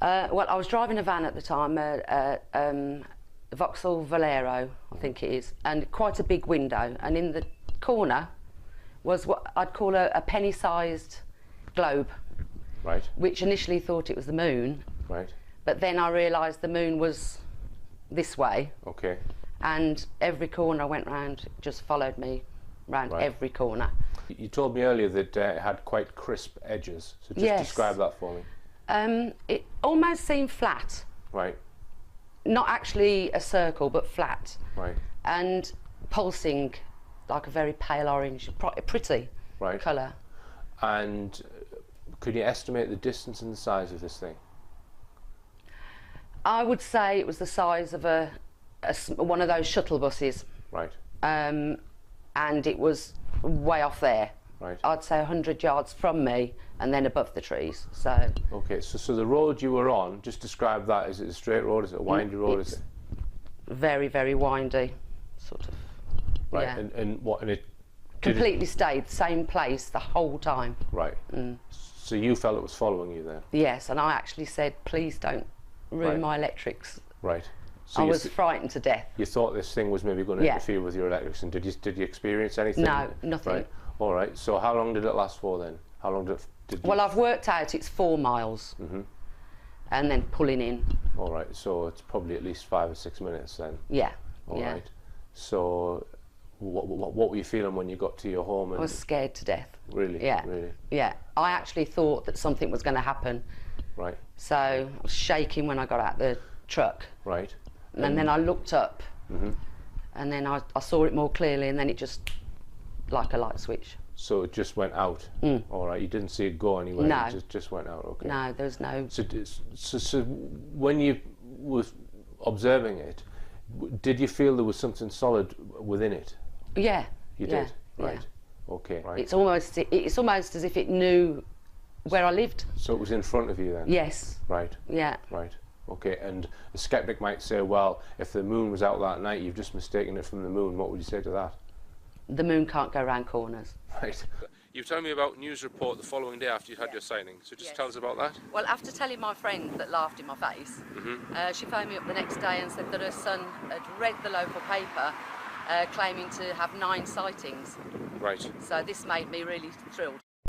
Well, I was driving a van at the time, Vauxhall Valero, I think it is, and quite a big window. And in the corner was what I'd call a penny-sized globe. Right. Which initially thought it was the moon. Right. But then I realised the moon was this way. Okay. And every corner I went round just followed me round every corner. You told me earlier that it had quite crisp edges, so just describe that for me. It almost seemed flat. Right. Not actually a circle, but flat. Right. And pulsing, like a very pale orange, pretty colour. And could you estimate the distance and the size of this thing? I would say it was the size of one of those shuttle buses. Right. And it was way off there. Right. I'd say 100 yards from me and then above the trees. So. Okay, so the road you were on, just describe that. Is it a straight road? Is it a windy road? Is it very, very windy, sort of. Right. Yeah. And what? And it completely stayed the same place the whole time. Right. So you felt it was following you then? Yes, and I actually said, please don't ruin my electrics. Right. So I was frightened to death. You thought this thing was maybe going to interfere with your electrics, and did you experience anything? No, nothing. Right. All right. So how long did it last for then? How long did you... Well, I've worked out it's 4 miles, and then pulling in. All right. So it's probably at least 5 or 6 minutes then. Yeah. All right. So what were you feeling when you got to your home? And I was scared to death. Really? Yeah. Really? Yeah. I actually thought that something was going to happen. Right. So I was shaking when I got out the truck. Right. And then I looked up, and then I saw it more clearly, and then it just, like a light switch. So it just went out? All right, you didn't see it go anywhere? No. It just went out, okay. No, there was no... So when you were observing it, did you feel there was something solid within it? Yeah. You did? Right. Yeah. Okay. Right. It's almost as if it knew where I lived. So it was in front of you then? Yes. Right. Yeah. Right. Okay, and a skeptic might say, well, if the moon was out that night, you've just mistaken it from the moon. What would you say to that? The moon can't go round corners. Right. You were telling me about news report the following day after you had your sighting, so just tell us about that. Well, after telling my friend that laughed in my face, she phoned me up the next day and said that her son had read the local paper claiming to have 9 sightings. Right. So this made me really thrilled.